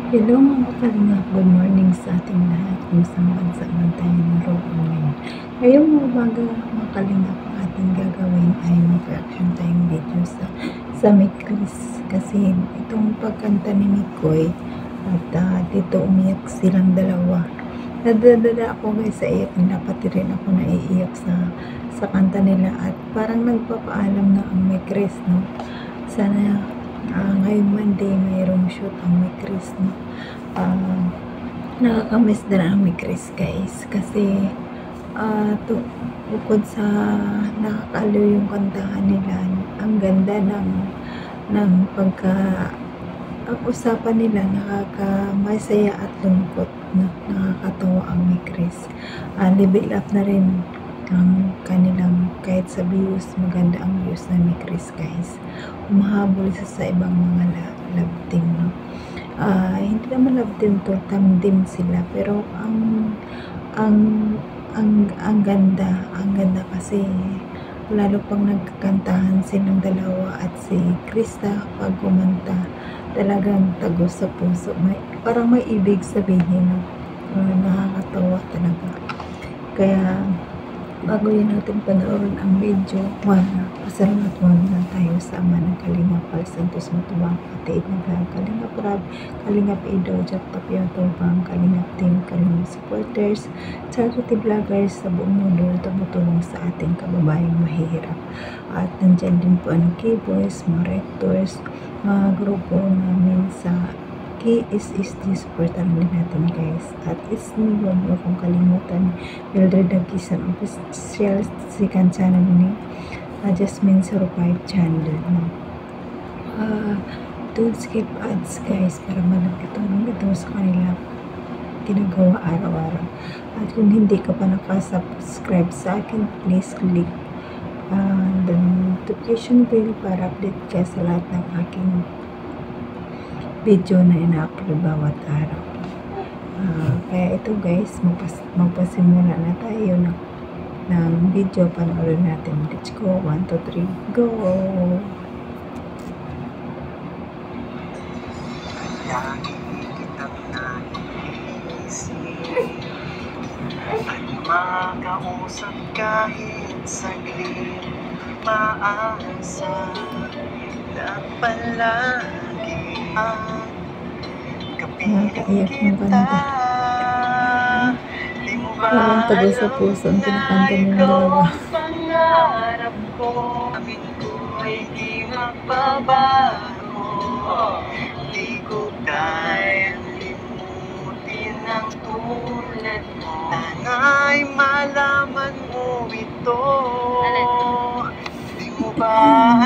Hello mga kalingap, good morning sa ating lahat kung saan bansa man tayo naroon ngayon. Ngayong umaga mga kalingap, ang ating gagawin ay mag-reaction tayong video sa Mikris kasi itong pagkanta ni Mikoy at dito umiyak silang dalawa. Nadadala ako guys sa iyak, dapat rin ako naiiyak sa kanta nila at parang nagpapaalam na ang Mikris, no? Sana ngayong Monday mayroong shoot ang Mikris, no? Nakakamiss din ang Mikris guys kasi bukod sa nakakaliw yung kantahan nila, ang ganda ng ang usapan nila, nakakamasaya at lungkot, na nakakatawa ang Mikris. Level up na rin ang kanilang, kahit sa views, maganda ang views na Mikris guys. Umahabol sa ibang mga love team, no? Hindi naman love team to, tandem sila, pero ang ganda kasi lalo pang nagkantahan silang dalawa at si Krista pag kumanta talagang tagos sa puso, parang may ibig sabihin, no? Nakakatawa talaga. Kaya bago yun natin panoorin ang video, pasalamat muna tayo sa ama ng Kalingap Pal Santos Matubang, Ate Edna Vlog, Kalingap Rab, Kalingap Ido, Jack Tapio Tubang, Kalingap Team, Kalingap Supporters, charity vloggers sa buong mundo na tumutulong sa ating kababayang mahihirap. At nandyan din po ang K-Boys, mga rectors, mga grupo namin sa KSSD, supportan din natin guys. At it's me, huwag mo kong kalimutan, Mildred Dagisan official second channel ni Jasmine 05 channel, no? Don't skip ads guys para malagkatunan ito sa kanila ginagawa araw-araw. At kung hindi ka pa nakasubscribe sa akin, please click the notification bell para update ka sa lahat ng aking video na ina-upload bawat araw. Kaya ito guys, magpasimula na tayo ng video. Panoorin natin. Let's go. 1, 2, 3, go! Lagi kitang naiisip at makausap kahit saglit, maasa na palagi ang kapiling kita. Di mo ba Parang tago sa puso ang kinakanta ng dalawa. Pangarap ko, amin ko'y di magbabago. Di ko kayang limutin ang tulad mo. Sana'y malaman mo ito. Di mo ba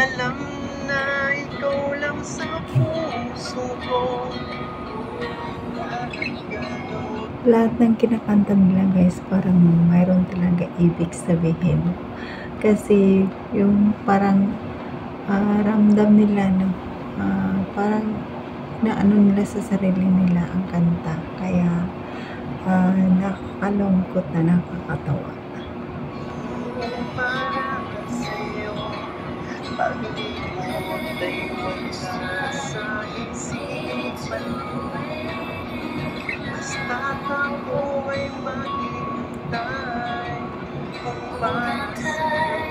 alam na ikaw lang sa puso ko? Lahat ng kinakanta nila guys, parang mayroon talaga ibig sabihin. Kasi yung parang ramdam nila, no? Parang naano nila sa sarili nila ang kanta. Kaya nakakalungkot na nakakatawa. Para sa'yo, pag-ibig ay wala sa isipan ko. Basta't ako ay maghihintay kung para sa'yo.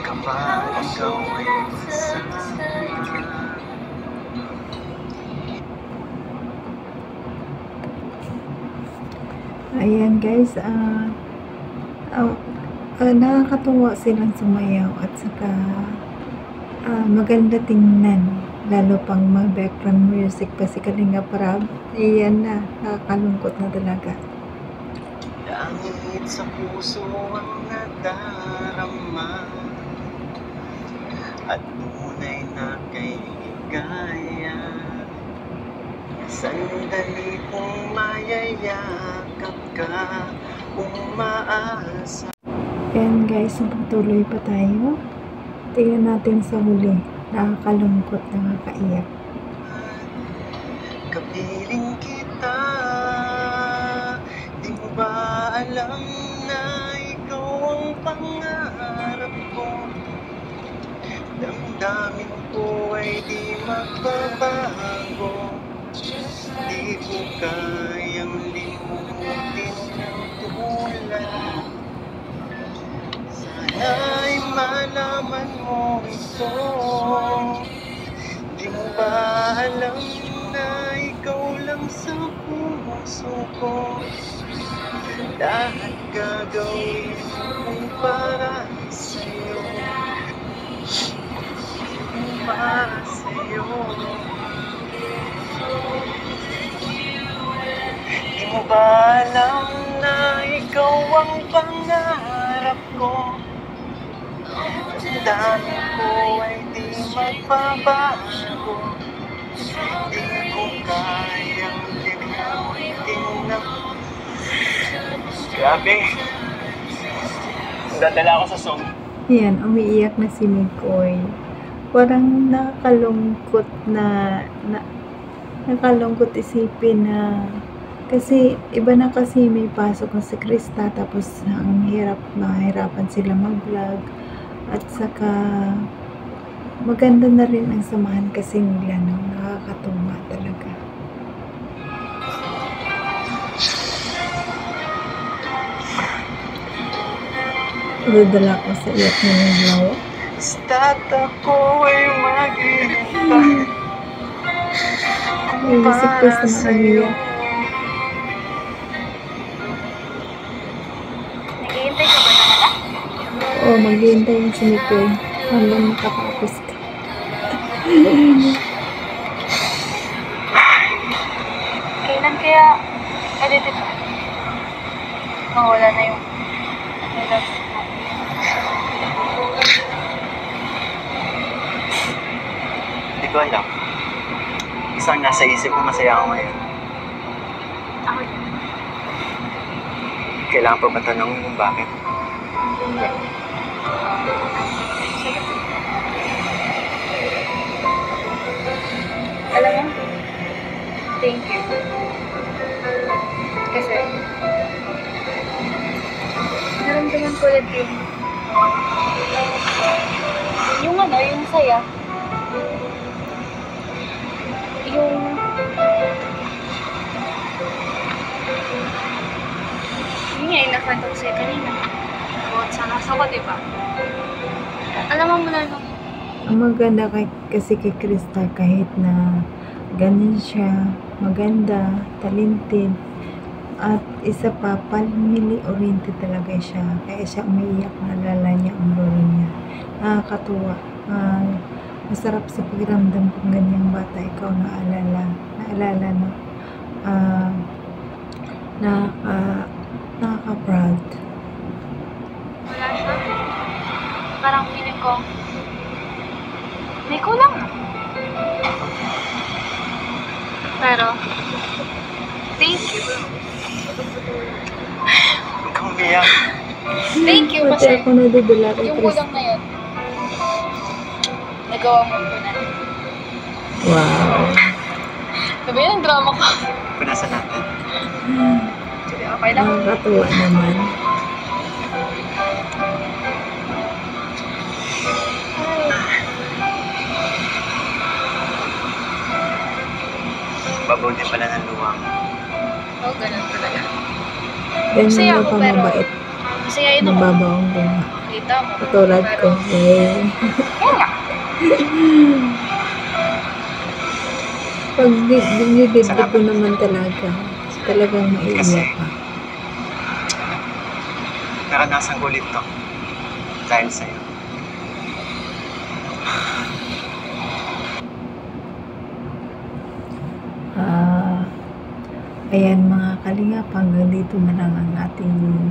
Kapag ikaw ay masama. Ayan guys, nakakatuwa silang sumayaw at saka maganda tingnan, lalo pang mag-background music pa si Kalingap Rab. Ayan na, nakakalungkot na talaga. Langit sa puso ang nadarama at tunay na kay higaya. Sandali kong mayayakap ka, umaasa. Ayan guys, patuloy pa tayo. Tingnan natin sa huli. Nakakalungkot, nakakaiyak. Kapiling kita, di mo ba alam na ikaw ang pangarap ko? Damdamin ko ay di magbabago. Di ko kayang limutin ang tulad mo. Sana'y malaman mo ito. Di mo ba alam na ikaw lang sa puso ko? Lahat gagawin ko para sa'yo. Para sa'yo. Di mo ba alam na ikaw ang pangarap ko? Ang dami ko ay di magbabago. Di ko kayang limutin na. Grabe. Dadala ako sa song. Ayan, umiiyak na si Mikoy. Parang nakakalungkot nakalungkot isipin na kasi iba na kasi may pasok na si Krista, tapos ang mahirapan sila mag-vlog, at saka maganda na rin ang samahan kasi nila, no? Nakakatuwa talaga. Dadala ko sa iyak na ng lawa. Basta't ako ay maghihintay. Ay, si Krista na umiyak. Naghihintay ka ba talaga? Oo, maghihintay yung si Mikoy hanggang makatapos ka. Kailan kaya edit ito? Mawala na yung relax mo. Hindi ko alam. Isang nasa isip ko, masaya ako ngayon. Ako din. Kailangan pa ba tanongin kung bakit? Hindi. Sige. Alam mo, thank you. Kasi, naramdaman ko ulit yung saya. Yun nga, inakwento ko sa'yo kanina. Bukod sa nasa ko, diba? Alam mo muna nung Ang maganda kasi kay Krista, kahit na ganyan siya, maganda, talented, at isa pa, family-oriented talaga siya. Kaya siya umiiyak, naalala niya ang lolo niya. Nakakatuwa. Masarap sa pakiramdam kung ganyang bata ikaw naalala no? Nakaka-proud. wala siya, parang feeling ko, may kulang. Pero, thank you. Huwag kang umiyak. Thank you Pati kasi ako nadudula kay yung Krista. kulang na yun, nagawa mo ko na. Wow. Sabi yun ang drama ko. Punasan natin. Sige, okay lang. Nakakatuwa naman. Babaw din pala ng luwang. Oo, ganun talaga. Ganyan Masaya na ako, pa pero mabait. Masaya yun ako. Mababaw ang bunga. Kita mo. Katulad ko. Yay. Oo nga. Pag dinidibdib ko naman talagang maiiyak ka. Naranasan ko ulit to. Dahil sa'yo. Ayan mga kalingap, hanggang dito na lang ang ating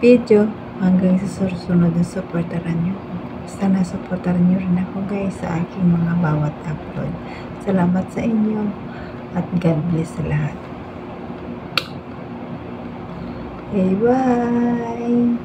video. Hanggang sa susunod na supportaran nyo. Sana supportaran nyo rin ako guys sa aking mga bawat upload. Salamat sa inyo at God bless sa lahat. Okay, bye!